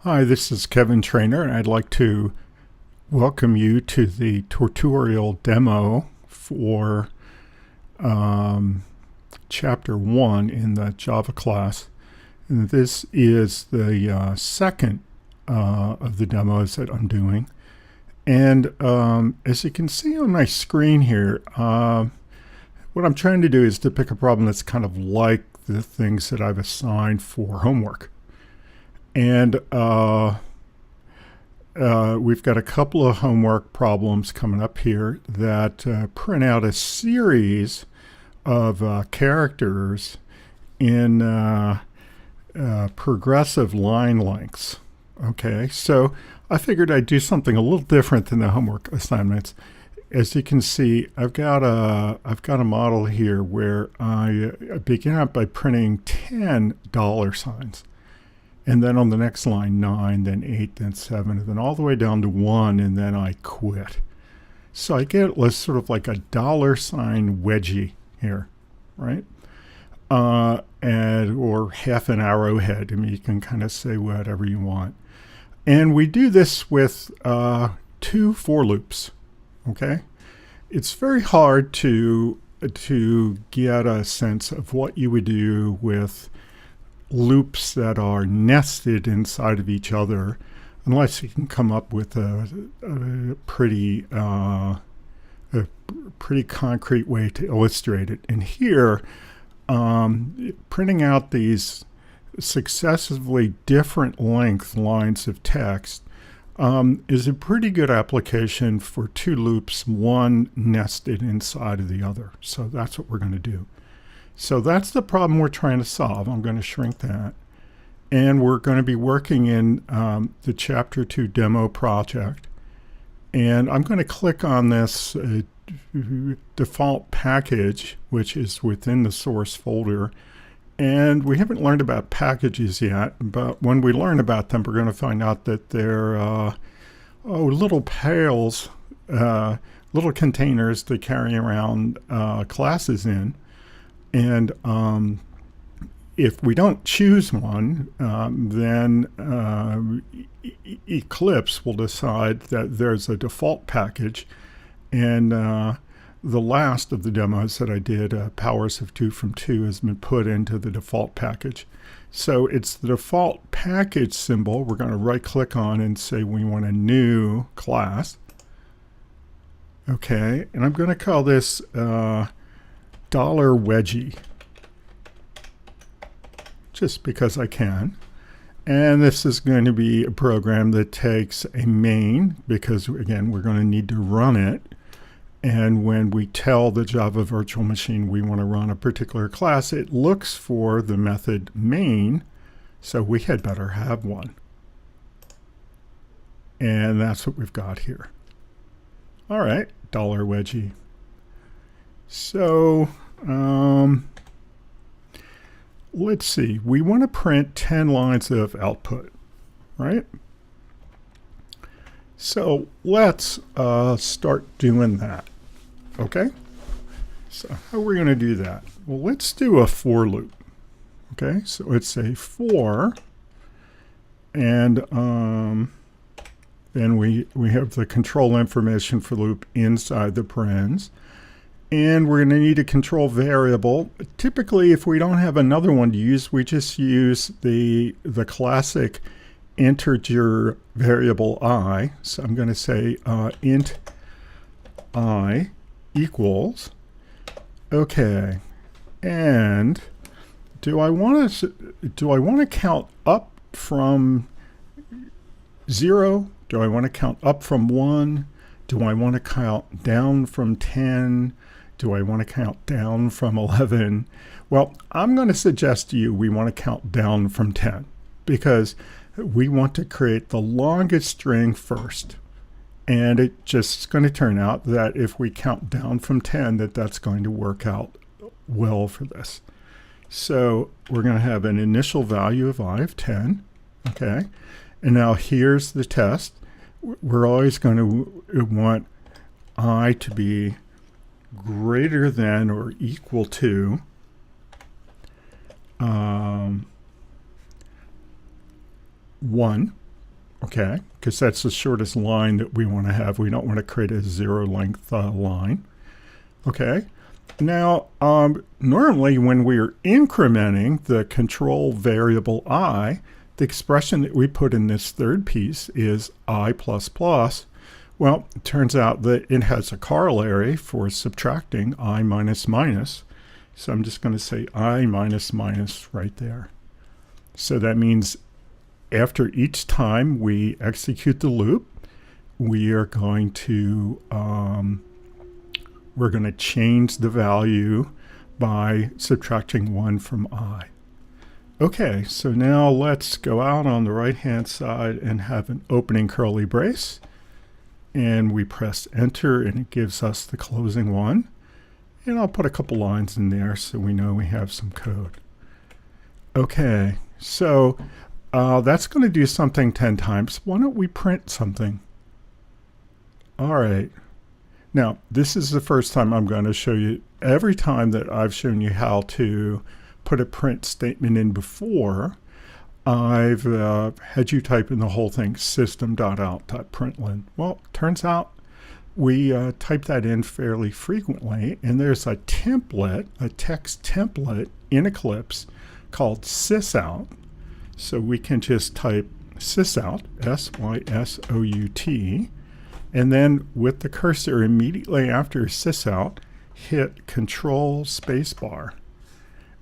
Hi, this is Kevin Trainer, and I'd like to welcome you to the tutorial demo for Chapter 1 in the Java class. And this is the second of the demos that I'm doing. And as you can see on my screen here, what I'm trying to do is to pick a problem that's kind of like the things that I've assigned for homework. And we've got a couple of homework problems coming up here that print out a series of characters in progressive line lengths. Okay, so I figured I'd do something a little different than the homework assignments. As you can see, I've got a model here where I begin out by printing 10 dollar signs. And then on the next line, 9, then 8, then 7, and then all the way down to 1, and then I quit. So I get sort of like a dollar sign wedgie here, right? Or half an arrowhead. I mean, you can kind of say whatever you want. And we do this with 2 for loops, okay? It's very hard to get a sense of what you would do with loops that are nested inside of each other, unless you can come up with a pretty concrete way to illustrate it. And here, printing out these successively different length lines of text is a pretty good application for 2 loops, one nested inside of the other. So that's what we're going to do. So that's the problem we're trying to solve. I'm going to shrink that. And we're going to be working in the Chapter 2 demo project. And I'm going to click on this default package, which is within the source folder. And we haven't learned about packages yet, but when we learn about them, we're going to find out that they're little pails, little containers to carry around classes in. And if we don't choose one, then Eclipse will decide that there's a default package. And the last of the demos that I did, powers of 2 from 2, has been put into the default package. So it's the default package symbol we're going to right click on and say we want a new class. Okay, and I'm going to call this DollarWedgie, just because I can. And this is going to be a program that takes a main, because again, we're going to need to run it. And when we tell the Java virtual machine we want to run a particular class, it looks for the method main, so we had better have one. And that's what we've got here. All right, $wedgie. So let's see, we want to print 10 lines of output, right? So let's start doing that, okay? So how are we going to do that? Well, let's do a for loop, okay? So it's a for, and then we have the control information for loop inside the parens. And we're going to need a control variable. Typically, if we don't have another one to use, we just use the classic integer variable I. So I'm going to say int I equals. Okay. And do I want to count up from 0? Do I want to count up from 1? Do I want to count down from 10? Do I want to count down from 11? Well, I'm going to suggest to you we want to count down from 10, because we want to create the longest string first. And it just is going to turn out that if we count down from 10, that's going to work out well for this. So we're going to have an initial value of I of 10. Okay. And now here's the test. We're always going to want I to be greater than or equal to 1. Okay, because that's the shortest line that we want to have. We don't want to create a zero length line. Okay, now normally when we're incrementing the control variable I, the expression that we put in this third piece is I plus plus. Well, it turns out that it has a corollary for subtracting I minus minus. So I'm just going to say I minus minus right there. So that means after each time we execute the loop, we are going to change the value by subtracting 1 from I. Okay, so now let's go out on the right-hand side and have an opening curly brace. And we press enter and it gives us the closing one. And I'll put a couple lines in there so we know we have some code. Okay, so that's going to do something 10 times. Why don't we print something? All right. Now, this is the first time I'm going to show you. Every time that I've shown you how to put a print statement in before, I've had you type in the whole thing, system.out.println. Well, turns out we type that in fairly frequently, and there's a template, a text template in Eclipse called sysout. So we can just type sysout, S-Y-S-O-U-T, and then with the cursor immediately after sysout, hit Control Spacebar.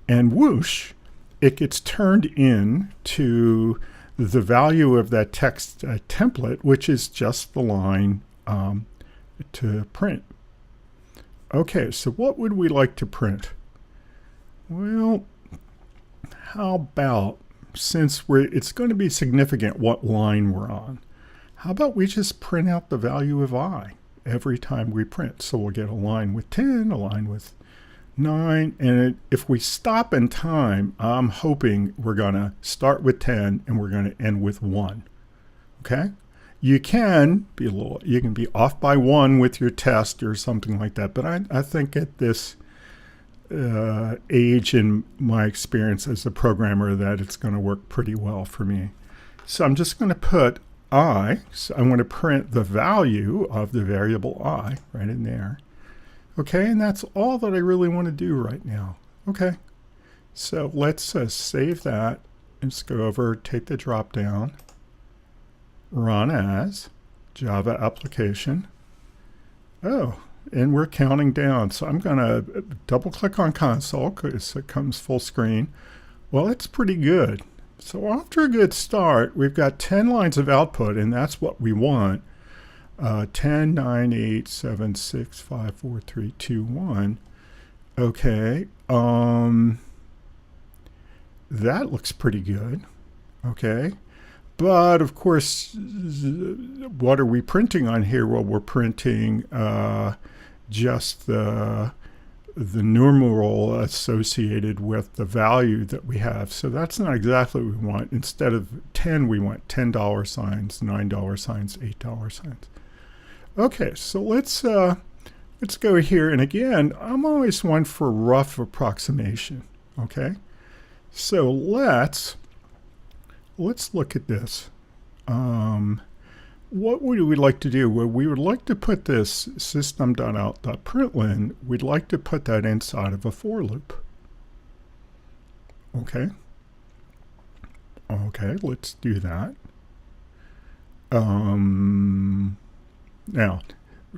And whoosh, it gets turned in to the value of that text template, which is just the line to print. Okay, so what would we like to print? Well, how about, since it's going to be significant what line we're on, how about we just print out the value of I every time we print? So we'll get a line with 10, a line with 9, and if we stop in time, I'm hoping we're going to start with 10 and we're going to end with 1. Okay? You can be off by 1 with your test or something like that, but I think at this age in my experience as a programmer that it's going to work pretty well for me. So I'm just going to put I, so I'm going to print the value of the variable I right in there. Okay, and that's all that I really want to do right now. Okay, so let's save that. Let's go over, take the drop down, run as Java application. Oh, and we're counting down. So I'm going to double click on console because it comes full screen. Well, it's pretty good. So after a good start, we've got 10 lines of output, and that's what we want. 10, 9, 8, 7, 6, 5, 4, 3, 2, 1. Okay. That looks pretty good. Okay. But of course, what are we printing on here? Well, we're printing just the numeral associated with the value that we have. So that's not exactly what we want. Instead of 10, we want $10 signs, $9 signs, $8 signs. Okay, so let's go here. And again, I'm always one for rough approximation. Okay, so let's look at this. What would we like to do? Well, we would like to put this system.out.println, we'd like to put that inside of a for loop. Okay. Okay, let's do that. Now,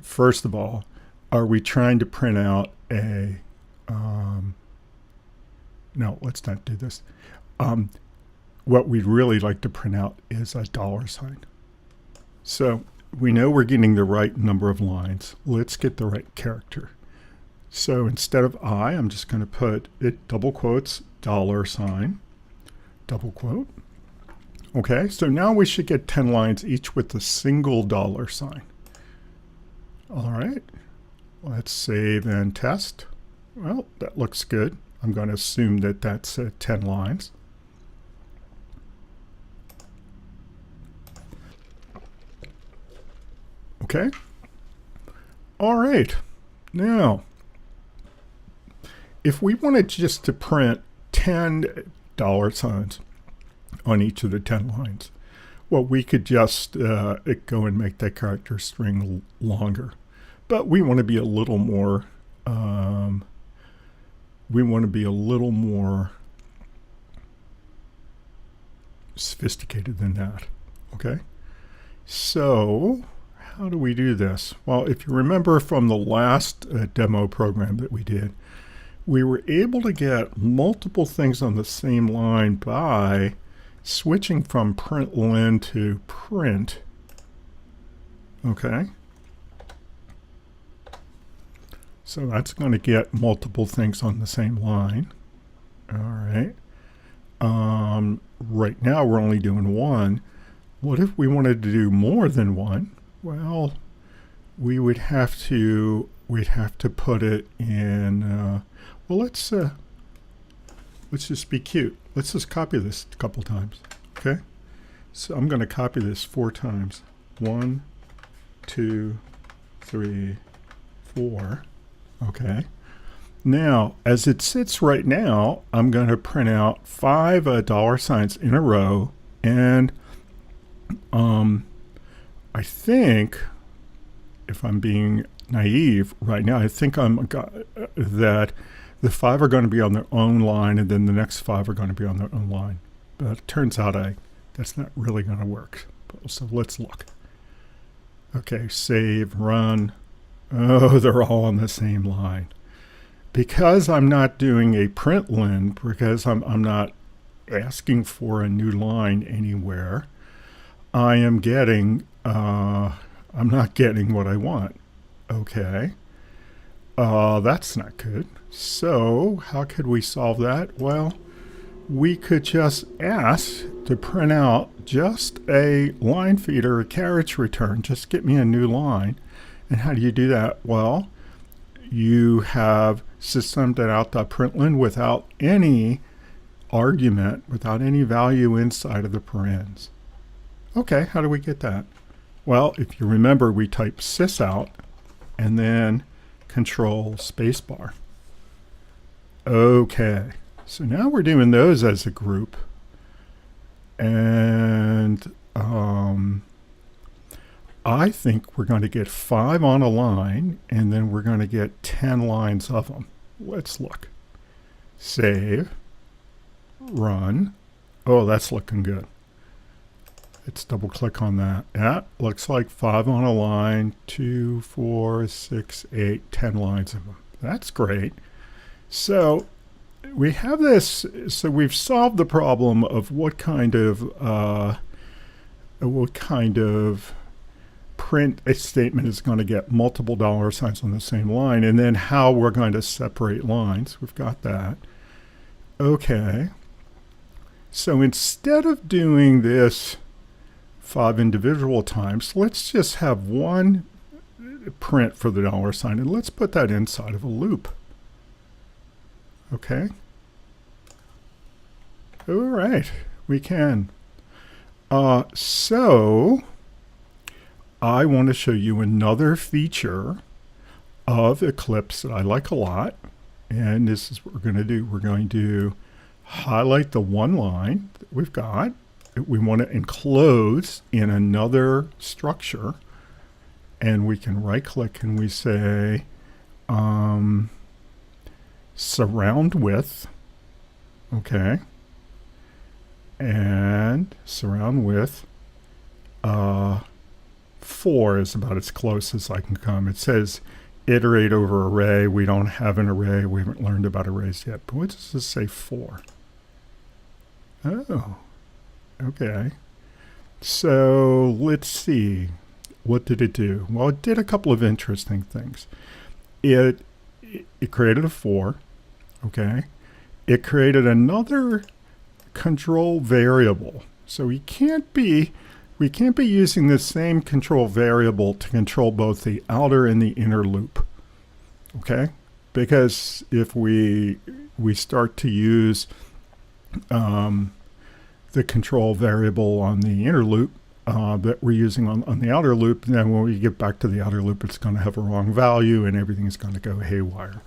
first of all, are we trying to print out a, no, let's not do this. What we'd really like to print out is a $sign. So we know we're getting the right number of lines. Let's get the right character. So instead of I, I'm just going to put it double quotes, $sign, double quote. Okay, so now we should get 10 lines each with a single $sign. All right, let's save and test. Well, that looks good. I'm going to assume that that's 10 lines. Okay. All right. Now, if we wanted just to print $10 signs on each of the 10 lines, Well, we could just go and make that character string longer, but we want to be a little more. We want to be a little more sophisticated than that. Okay, so how do we do this? Well, if you remember from the last demo program that we did, we were able to get multiple things on the same line by switching from println to print. Okay, so that's going to get multiple things on the same line. All right. Right now we're only doing one. What if we wanted to do more than one? Well, we'd have to put it in. Well, let's just be cute. Let's just copy this a couple times. Okay. So I'm going to copy this 4 times. 1, 2, 3, 4. Okay. Now, as it sits right now, I'm going to print out 5 dollar signs in a row, and I think, if I'm being naive right now, I think that the 5 are going to be on their own line, and then the next 5 are going to be on their own line. But it turns out that's not really going to work. So let's look. Okay, save, run. Oh, they're all on the same line. Because I'm not doing a println, because I'm not asking for a new line anywhere, I'm not getting what I want. Okay. That's not good. So how could we solve that? Well, we could just ask to print out just a line feeder, a carriage return. Just get me a new line. And how do you do that? Well, you have system.out.println without any argument, without any value inside of the parens. Okay, how do we get that? Well, if you remember, we type sysout and then control spacebar. Okay, so now we're doing those as a group, and I think we're going to get 5 on a line, and then we're going to get 10 lines of them. Let's look. Save. Run. Oh, that's looking good. Let's double click on that. Yeah, looks like 5 on a line, 2, 4, 6, 8, 10 lines of them. That's great. So we have this. So we've solved the problem of what kind of print a statement is going to get multiple dollar signs on the same line, and then how we're going to separate lines. We've got that. Okay. So instead of doing this 5 individual times, let's just have one print for the dollar sign, and let's put that inside of a loop. Okay. All right, we can. So I want to show you another feature of Eclipse that I like a lot, and this is what we're going to do. We're going to highlight the one line that we've got. We want to enclose in another structure, and we can right click and we say surround with. Okay, and surround with 4 is about as close as I can come. It says iterate over array. We don't have an array. We haven't learned about arrays yet, but what does this say 4? Oh, okay. So let's see. What did it do? Well, it did a couple of interesting things. It created a 4. Okay. It created another control variable. So we can't be using the same control variable to control both the outer and the inner loop. Okay? Because if we start to use the control variable on the inner loop that we're using on the outer loop, then when we get back to the outer loop, it's going to have a wrong value and everything's going to go haywire.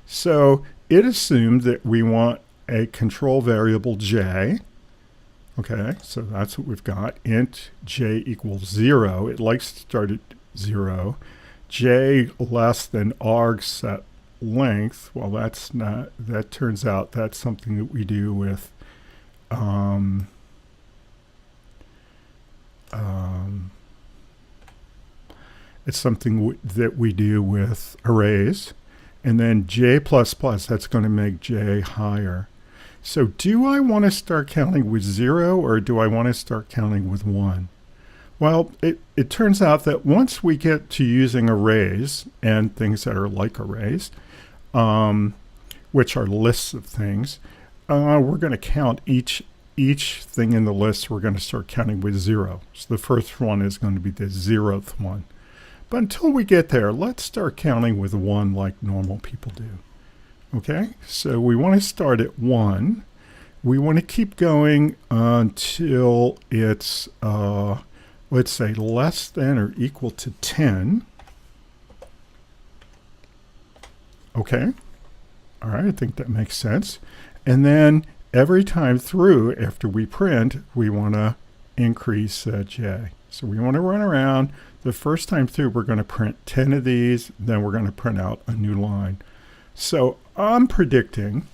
So it assumed that we want a control variable j Okay, so that's what we've got. Int j equals 0. It likes to start at 0. J less than arg set length. Well, that's not, that turns out that's something that we do with it's something that we do with arrays. And then j++, that's going to make j higher. So do I want to start counting with 0 or do I want to start counting with 1? Well, it turns out that once we get to using arrays and things that are like arrays, which are lists of things, we're going to count each thing in the list. We're going to start counting with 0. So the first one is going to be the 0th one. But until we get there, let's start counting with 1 like normal people do. Okay, so we want to start at 1. We want to keep going until it's, let's say, less than or equal to 10. Okay, all right, I think that makes sense. And then every time through, after we print, we want to increase j. So we want to run around. The first time through, we're going to print 10 of these, then we're going to print out a new line. So I'm predicting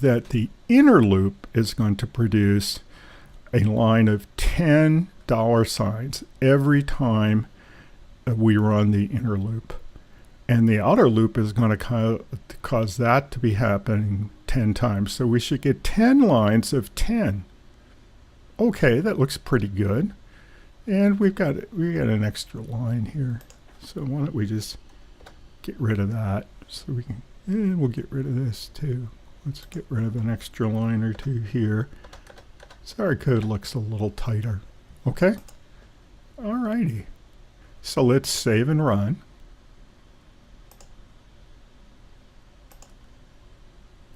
that the inner loop is going to produce a line of 10 $signs every time we run the inner loop. And the outer loop is going to cause that to be happening 10 times. So we should get 10 lines of 10. Okay, that looks pretty good. And we got an extra line here. So why don't we just get rid of that so we can, and we'll get rid of this too. Let's get rid of an extra line or two here. So our code looks a little tighter. Okay? Alrighty. So let's save and run.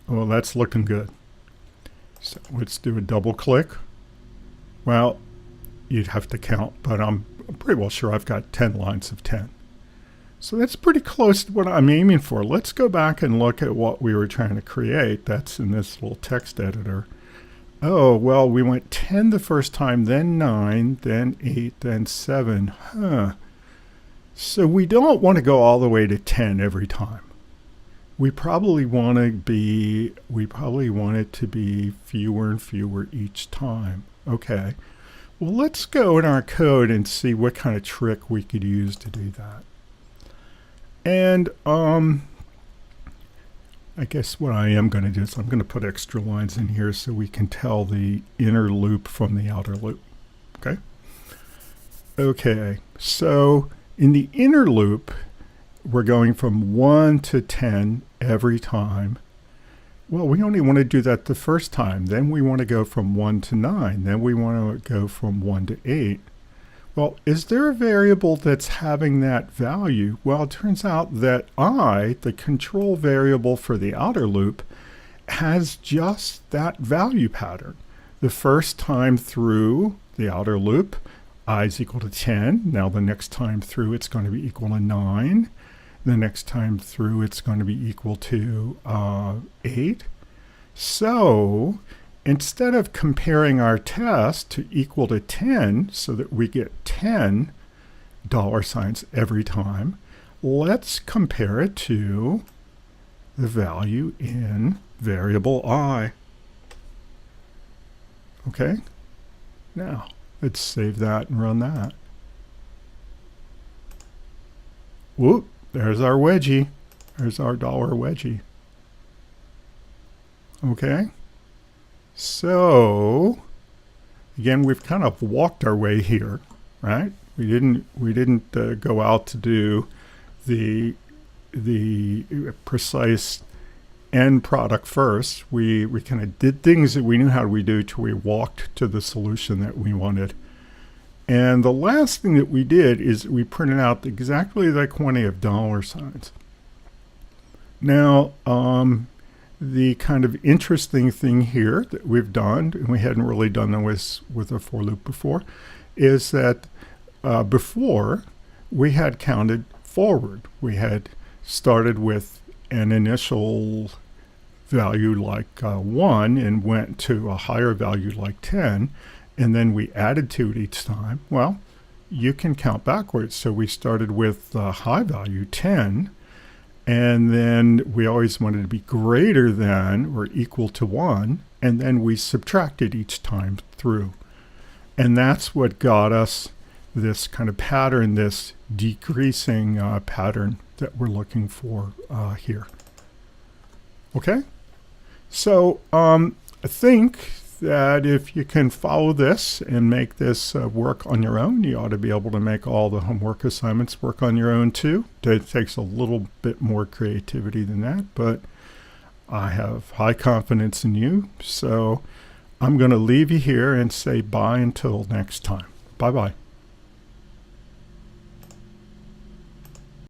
Well, that's looking good. So let's do a double click. Well, you'd have to count, but I'm pretty well sure I've got 10 lines of 10. So that's pretty close to what I'm aiming for. Let's go back and look at what we were trying to create. That's in this little text editor. Oh, well, we went 10 the first time, then 9, then 8, then 7. Huh. So we don't want to go all the way to 10 every time. We probably want it to be fewer and fewer each time. Okay. Well, let's go in our code and see what kind of trick we could use to do that. And I guess what I am going to do is I'm going to put extra lines in here so we can tell the inner loop from the outer loop. Okay. Okay. So in the inner loop, we're going from 1 to 10 every time. Well, we only want to do that the first time. Then we want to go from 1 to 9. Then we want to go from 1 to 8. Well, is there a variable that's having that value? Well, it turns out that I, the control variable for the outer loop, has just that value pattern. The first time through the outer loop, I is equal to 10. Now the next time through, it's going to be equal to 9. The next time through, it's going to be equal to 8. So instead of comparing our test to equal to 10 so that we get 10 $signs every time, let's compare it to the value in variable I. Okay, now let's save that and run that. Whoop, there's our wedgie. There's our $wedgie. Okay. So again, we've kind of walked our way here, right? We didn't go out to do the precise end product first. We kind of did things that we knew how we do till we walked to the solution that we wanted. And the last thing that we did is we printed out exactly the quantity of $signs. Now, the kind of interesting thing here that we've done, and we hadn't really done this with a for loop before, is that before we had counted forward. We had started with an initial value like 1 and went to a higher value like 10, and then we added to it each time, well, you can count backwards. So we started with the high value 10, and then we always wanted to be greater than or equal to 1, and then we subtracted each time through. And that's what got us this kind of pattern, this decreasing pattern that we're looking for here. Okay, so I think that if you can follow this and make this work on your own, you ought to be able to make all the homework assignments work on your own too. It takes a little bit more creativity than that, but I have high confidence in you. So I'm going to leave you here and say bye until next time. Bye-bye.